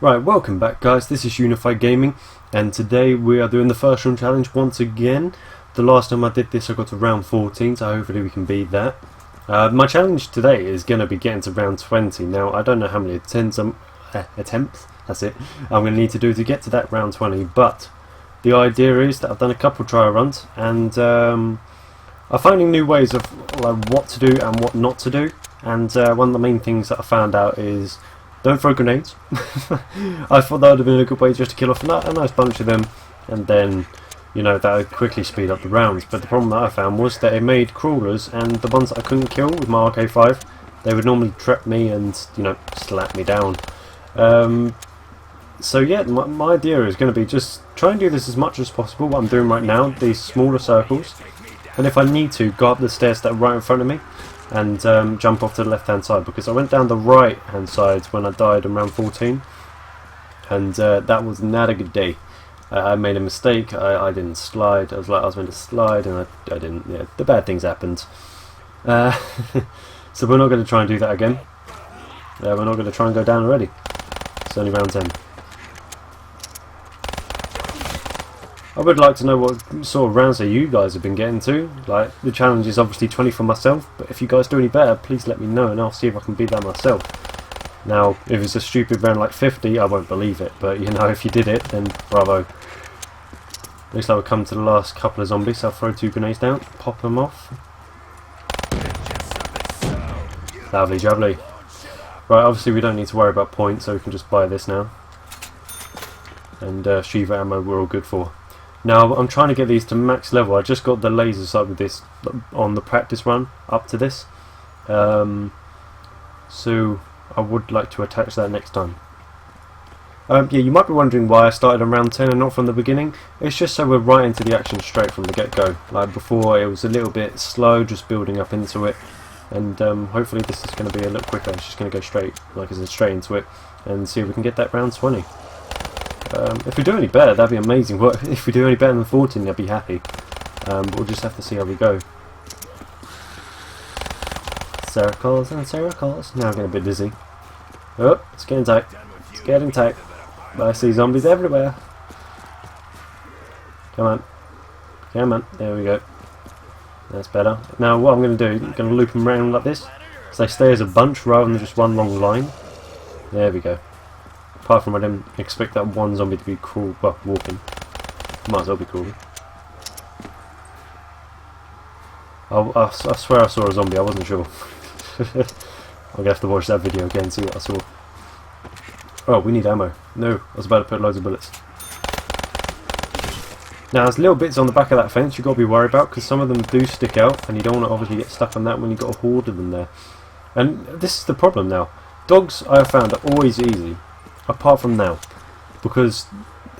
Right, welcome back guys, this is Unified Gaming and today we are doing the first room challenge once again. The last time I did this I got to round 14, so hopefully we can beat that. My challenge today is going to be getting to round 20. Now I don't know how many attempts, that's it, I'm going to need to do to get to that round 20, but the idea is that I've done a couple trial runs and I'm finding new ways of what to do and what not to do, and one of the main things that I found out is don't throw grenades. I thought that would have been a good way just to kill off a nice bunch of them, and then, you know, that would quickly speed up the rounds. But the problem that I found was that it made crawlers, and the ones that I couldn't kill with my RK5, they would normally trap me and, you know, slap me down. So yeah, my idea is going to be just try and do this as much as possible, what I'm doing right now, these smaller circles, and if I need to, go up the stairs that are right in front of me and jump off to the left hand side, because I went down the right hand side when I died in round 14 and that was not a good day. I made a mistake, I didn't slide. I was meant to slide and I didn't. Yeah, the bad things happened. So we're not going to try and do that again. We're not going to try and go down already. It's only round 10. I would like to know what sort of rounds that you guys have been getting to. Like, the challenge is obviously 20 for myself, but if you guys do any better, please let me know and I'll see if I can beat that myself. Now, if it's a stupid round like 50, I won't believe it, but you know, if you did it, then bravo. Looks like we've come to the last couple of zombies, so I'll throw 2 grenades down, pop them off. Lovely jubbly. Right, obviously we don't need to worry about points, so we can just buy this now. And Shiva ammo we're all good for. Now I'm trying to get these to max level. I just got the laser sight with this on the practice run up to this, so I would like to attach that next time. Yeah, you might be wondering why I started on round 10 and not from the beginning. It's just so we're right into the action straight from the get-go. Like before, it was a little bit slow, just building up into it, and hopefully this is going to be a little quicker. It's just going to go straight, like I said, straight into it, and see if we can get that round 20. If we do any better, that'd be amazing. If we do any better than 14, I'd be happy. But we'll just have to see how we go. Circles and circles. Now I'm getting a bit dizzy. Oh, it's getting tight. It's getting tight. I see zombies everywhere. Come on. Come on. There we go. That's better. Now what I'm going to do, I'm going to loop them around like this, so they stay as a bunch rather than just one long line. There we go. Apart from I didn't expect that one zombie to be crawl, well, walking. Might as well be crawling. I swear I saw a zombie, I wasn't sure. I'm going to have to watch that video again and see what I saw. Oh, we need ammo. No, I was about to put loads of bullets. Now there's little bits on the back of that fence you've got to be worried about, because some of them do stick out and you don't want to obviously get stuck on that when you've got a horde of them there. And this is the problem now. Dogs, I have found, are always easy. Apart from now, because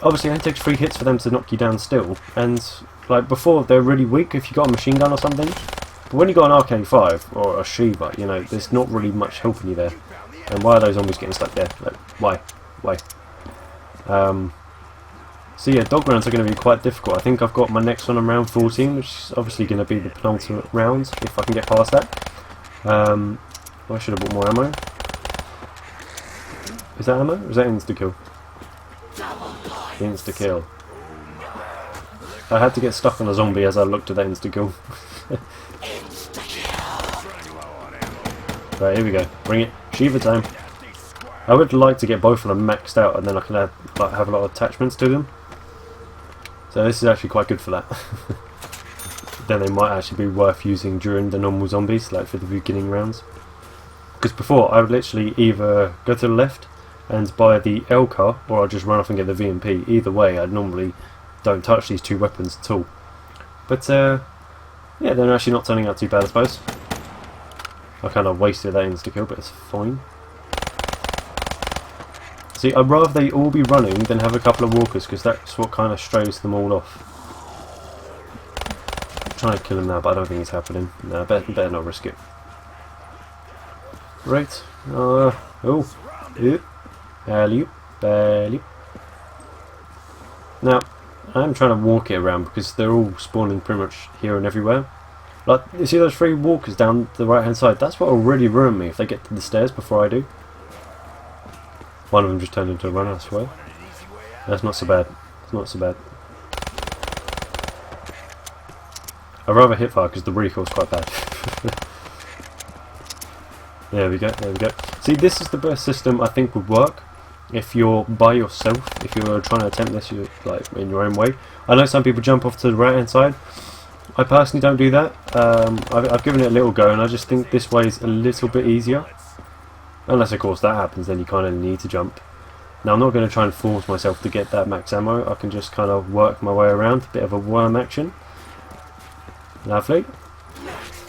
obviously it only takes 3 hits for them to knock you down still, and like before they're really weak if you got a machine gun or something, but when you got an RK5 or a Shiva, you know, there's not really much helping you there. And why are those zombies getting stuck there? Like, why? So yeah, dog rounds are going to be quite difficult. I think I've got my next one on round 14, which is obviously going to be the penultimate round if I can get past that. I should have bought more ammo. Is that ammo? Or is that insta-kill? Insta-kill. I had to get stuck on a zombie as I looked at that insta-kill. Right, here we go. Bring it. Shiva time. I would like to get both of them maxed out, and then I can have a lot of attachments to them. So this is actually quite good for that. Then they might actually be worth using during the normal zombies, like for the beginning rounds. Because before, I would literally either go to the left and buy the L car, or I'll just run off and get the VMP. Either way, I normally don't touch these 2 weapons at all. But yeah, they're actually not turning out too bad, I suppose. I kind of wasted that insta-kill, but it's fine. See, I'd rather they all be running than have a couple of walkers, because that's what kind of strays them all off. I'm trying to kill him now, but I don't think it's happening. No, better not risk it. Right. Oh. Yeah. Alley-oop. Now, I'm trying to walk it around because they're all spawning pretty much here and everywhere. Like, you see those 3 walkers down the right hand side? That's what will really ruin me if they get to the stairs before I do. One of them just turned into a runner, I swear. That's not so bad. It's not so bad. I'd rather hip fire because the recoil's quite bad. There we go, there we go. See, this is the best system I think would work if you're by yourself, if you're trying to attempt this like in your own way. I know some people jump off to the right hand side. I personally don't do that. I've given it a little go and I just think this way is a little bit easier. Unless of course that happens, then you kind of need to jump. Now I'm not going to try and force myself to get that max ammo. I can just kind of work my way around, a bit of a worm action. Lovely.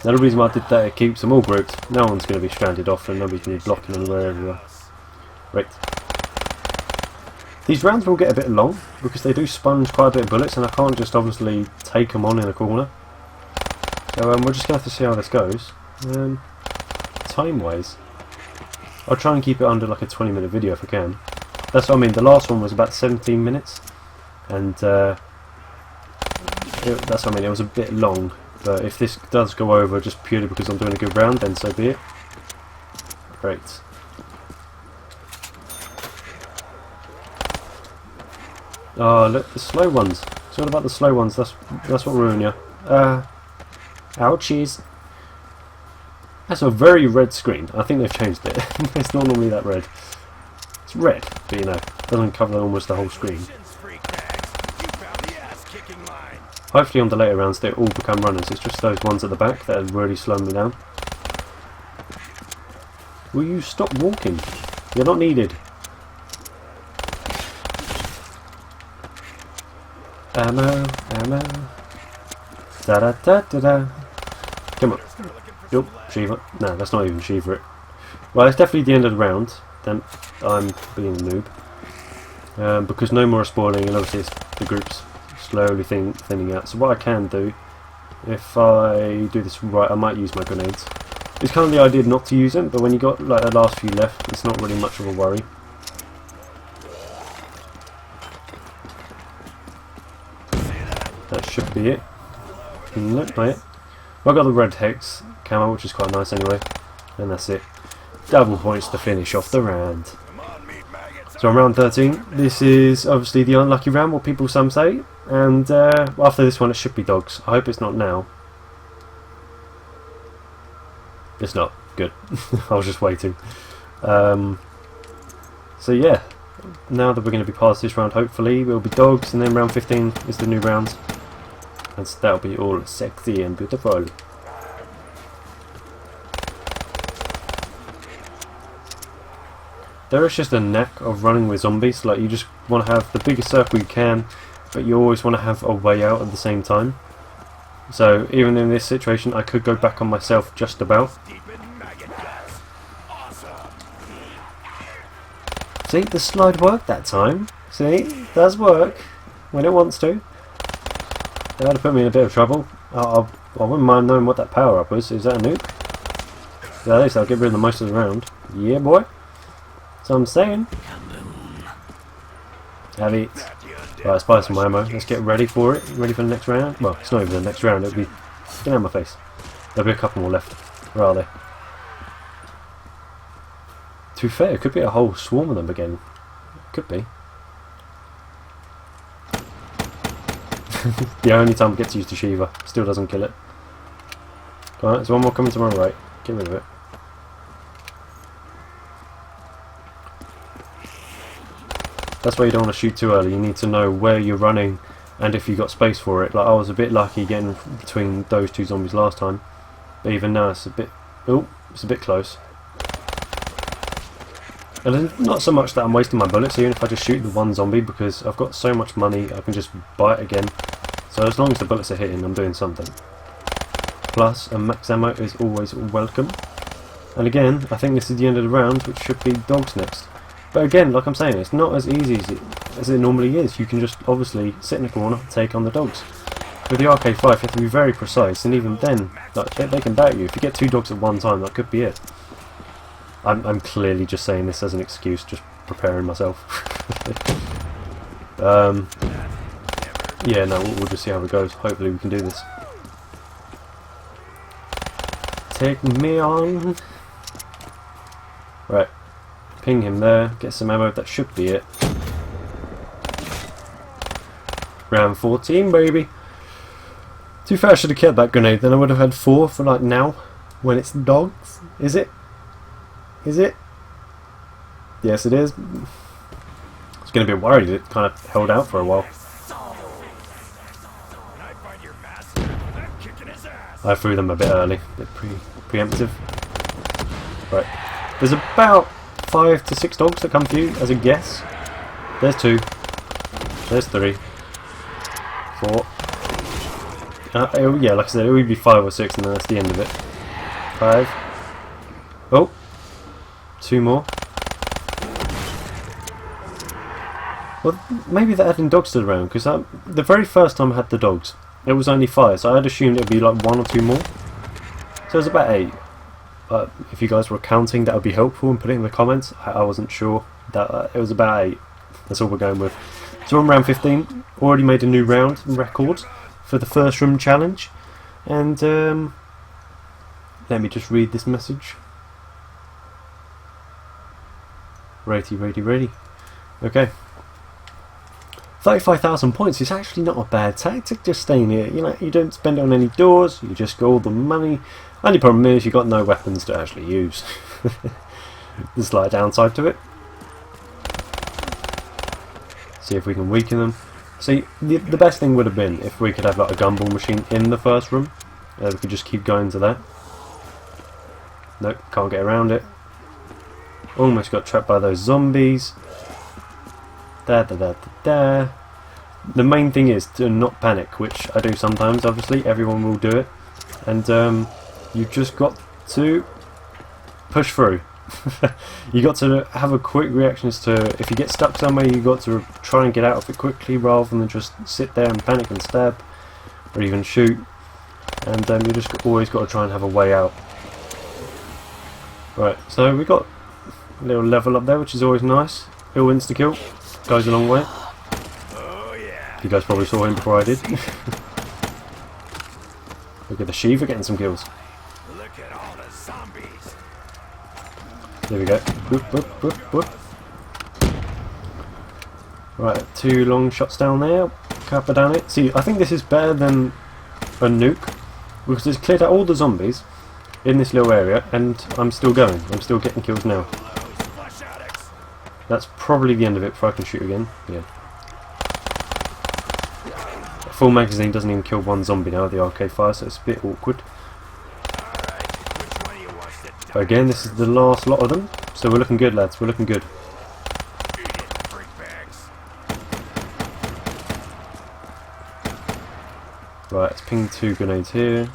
Now the reason why I did that, it keeps them all grouped. No one's going to be stranded off and nobody's going to be blocking anywhere everywhere. Right. These rounds will get a bit long because they do sponge quite a bit of bullets and I can't just obviously take them on in a corner. So we're just going to have to see how this goes. Time wise, I'll try and keep it under like a 20-minute video if I can. That's what I mean, the last one was about 17 minutes and that's what I mean, it was a bit long. But if this does go over just purely because I'm doing a good round, then so be it. Great. Oh, look, the slow ones. It's all about the slow ones. That's what ruin you. Ouchies. That's a very red screen. I think they've changed it. It's not normally that red. It's red, but you know, it doesn't cover almost the whole screen. Hopefully on the later rounds they all become runners. It's just those ones at the back that are really slowing me down. Will you stop walking? You're not needed. Ammo, ammo. Da da da da da. Come on. Yup, Shiva. No, that's not even Shiva it. Well, it's definitely the end of the round. Then I'm being a noob. Because no more are spawning and obviously it's the groups slowly thinning out. So what I can do, if I do this right, I might use my grenades. It's kind of the idea not to use them, but when you got like the last few left, it's not really much of a worry. That should be it. Nope, not it. Well, I got the red hex camo, which is quite nice anyway, and that's it. Double points to finish off the round. So on round 13, this is obviously the unlucky round, what people some say, and after this one it should be dogs. I hope it's not now. It's not. Good. I was just waiting. So yeah, now that we're going to be past this round, hopefully we'll be dogs, and then round 15 is the new round, and so that'll be all sexy and beautiful. There is just a knack of running with zombies, like you just want to have the biggest circle you can, but you always want to have a way out at the same time. So even in this situation I could go back on myself just about. See, the slide worked that time. See, it does work when it wants to. They had to put me in a bit of trouble. I wouldn't mind knowing what that power up was. Is that a nuke? Yeah, at least I'll get rid of the most of the round. Yeah, boy. So I'm saying. Have it. Right, let's buy some ammo. Let's get ready for it. Ready for the next round? Well, it's not even the next round. It'll be. Get out of my face. There'll be a couple more left. Where are they? To be fair, it could be a whole swarm of them again. Could be. The only time it gets used to Shiva. Still doesn't kill it. Alright, there's one more coming to my right. Get rid of it. That's why you don't want to shoot too early. You need to know where you're running and if you've got space for it. Like I was a bit lucky getting between those two zombies last time, but even now it's a bit. Oh, it's a bit close. And not so much that I'm wasting my bullets, even if I just shoot the one zombie, because I've got so much money I can just buy it again. So as long as the bullets are hitting, I'm doing something. Plus, a max ammo is always welcome. And again, I think this is the end of the round, which should be dogs next. But again, like I'm saying, it's not as easy as it normally is. You can just obviously sit in a corner and take on the dogs. With the RK5 you have to be very precise, and even then like, they can bat you. If you get two dogs at one time, that could be it. I'm clearly just saying this as an excuse, just preparing myself. Yeah, no, we'll just see how it goes. Hopefully we can do this. Take me on. Right. ping him there, get some ammo, that should be it. Round 14, baby. To be fair, I should have kept that grenade, then I would have had 4 for like now, when it's dogs. Is it? Is it? Yes, it is. I was getting a bit worried, it kind of held out for a while. I threw them a bit early, a bit preemptive. Right, there's about 5 to 6 dogs that come for you as a guess. There's 2. There's 3. 4. Yeah, like I said, it would be 5 or 6 and then that's the end of it. 5. Oh! 2 more. Well, maybe they're adding dogs to the round, because the very first time I had the dogs, it was only 5, so I had assumed it would be like 1 or 2 more. So it was about 8. But if you guys were counting, that would be helpful and put it in the comments. I wasn't sure. That it was about 8. That's all we're going with. So we're on round 15. Already made a new round record for the first room challenge. And let me just read this message. Ready. Okay. 35,000 points is actually not a bad tactic, just staying here. You know, you don't spend it on any doors, you just got all the money. Only problem is you've got no weapons to actually use. There's a slight downside to it. See if we can weaken them. See, the best thing would have been if we could have like a gumball machine in the first room. We could just keep going to that. Nope, can't get around it. Almost got trapped by those zombies. The main thing is to not panic, which I do sometimes, obviously, everyone will do it. And you've just got to push through. You got to have a quick reaction as to if you get stuck somewhere, you got to try and get out of it quickly rather than just sit there and panic and stab or even shoot. And you just always got to try and have a way out. Right, so we got a little level up there, which is always nice. He'll insta-kill. Goes a long way. You guys probably saw him before I did. Look at the Shiva getting some kills. Look at all the zombies. There we go. Whoop, whoop, whoop, whoop. Right, 2 long shots down there. Couple down it. See, I think this is better than a nuke because it's cleared out all the zombies in this little area, and I'm still going. I'm still getting kills now. That's probably the end of it before I can shoot again. Yeah. A full magazine doesn't even kill 1 zombie now with the arcade fire, so it's a bit awkward. But again, this is the last lot of them, so we're looking good, lads. We're looking good. Right, let's ping 2 grenades here.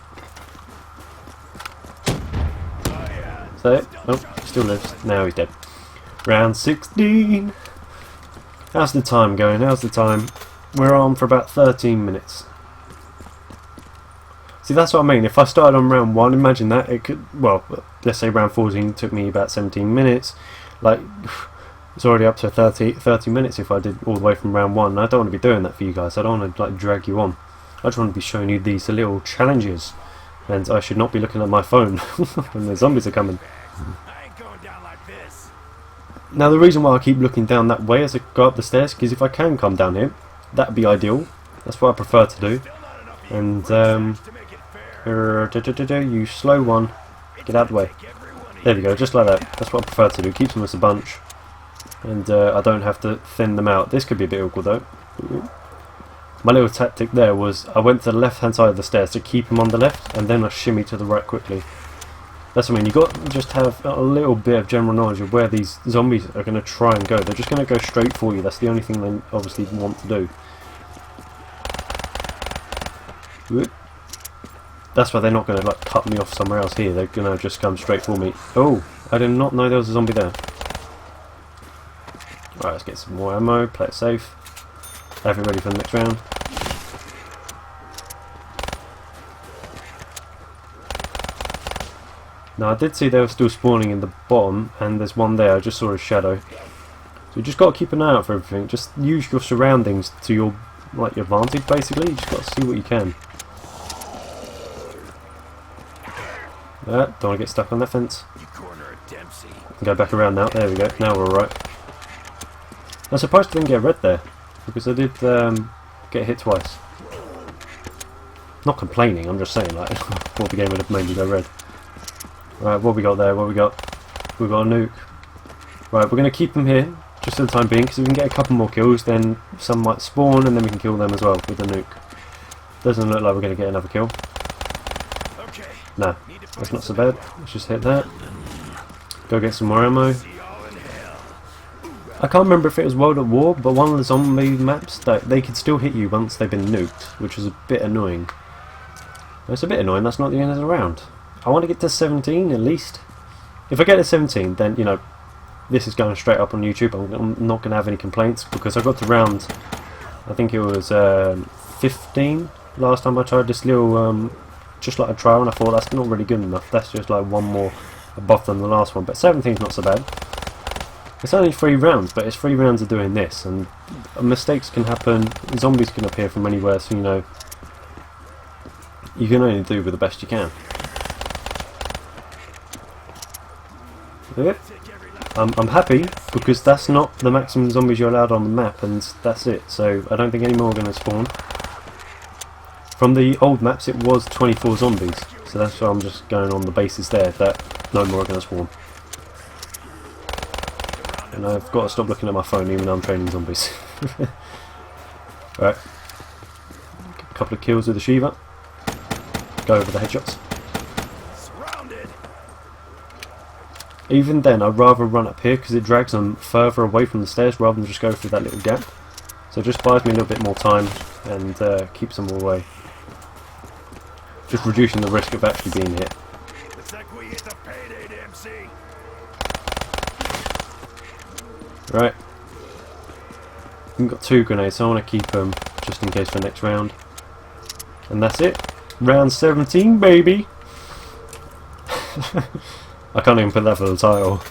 Is that it? Oh, still lives. Now he's dead. Round 16. How's the time going? How's the time? We're on for about 13 minutes. See, that's what I mean. If I started on round 1, imagine that. It could, well, let's say round 14 took me about 17 minutes. Like, it's already up to 30 minutes if I did all the way from round 1. I don't want to be doing that for you guys. I don't want to like drag you on. I just want to be showing you these little challenges. And I should not be looking at my phone when the zombies are coming. Now the reason why I keep looking down that way as I go up the stairs, because if I can come down here, that'd be ideal. That's what I prefer to do. And you slow one, get out of the way. There we go, just like that. That's what I prefer to do. Keeps them as a bunch, and I don't have to thin them out. This could be a bit awkward though. My little tactic there was I went to the left hand side of the stairs to keep him on the left, and then I shimmy to the right quickly. That's what I mean, you've got to just have a little bit of general knowledge of where these zombies are going to try and go. They're just going to go straight for you. That's the only thing they obviously want to do. Whoop. That's why they're not going to like cut me off somewhere else here. They're going to just come straight for me. Oh, I did not know there was a zombie there. Alright, let's get some more ammo, play it safe. Have it ready for the next round. Now I did see they were still spawning in the bottom, and there's one there. I just saw his shadow. So you just got to keep an eye out for everything. Just use your surroundings to your your advantage. Basically, you just got to see what you can. Don't want to get stuck on that fence. Go back around now. There we go. Now we're alright. I'm surprised I didn't get red there, because I did get hit twice. Not complaining, I'm just saying, like, what the game would have made me go red. Right, what we got there? What we got? We got a nuke. Right, we're going to keep them here, just for the time being, because if we can get a couple more kills, then some might spawn, and then we can kill them as well with the nuke. Doesn't look like we're going to get another kill. Nah, that's not so bad. Let's just hit that. Go get some more ammo. I can't remember if it was World at War, but one of the zombie maps, that they could still hit you once they've been nuked, which was a bit annoying. It's a bit annoying, that's not the end of the round. I want to get to 17 at least. If I get to 17, then, you know, this is going straight up on YouTube. I'm not going to have any complaints, because I got to round, I think it was 15 last time I tried this little, just like a trial, and I thought that's not really good enough. That's just like one more above than the last one, but 17's not so bad. It's only 3 rounds, but it's 3 rounds of doing this, and mistakes can happen, zombies can appear from anywhere, so you know, you can only do with the best you can. Yep. I'm happy, because that's not the maximum zombies you're allowed on the map, and that's it, so I don't think any more are going to spawn. From the old maps it was 24 zombies, so that's why I'm just going on the basis there that no more are going to spawn. And I've got to stop looking at my phone even though I'm training zombies. Right. A couple of kills with the Shiva. Go over the headshots. Even then, I'd rather run up here because it drags them further away from the stairs rather than just go through that little gap. So it just buys me a little bit more time and keeps them away. Just reducing the risk of actually being hit. Right. We've got 2 grenades, so I want to keep them just in case for next round. And that's it. Round 17, baby! I can't even put that for the title.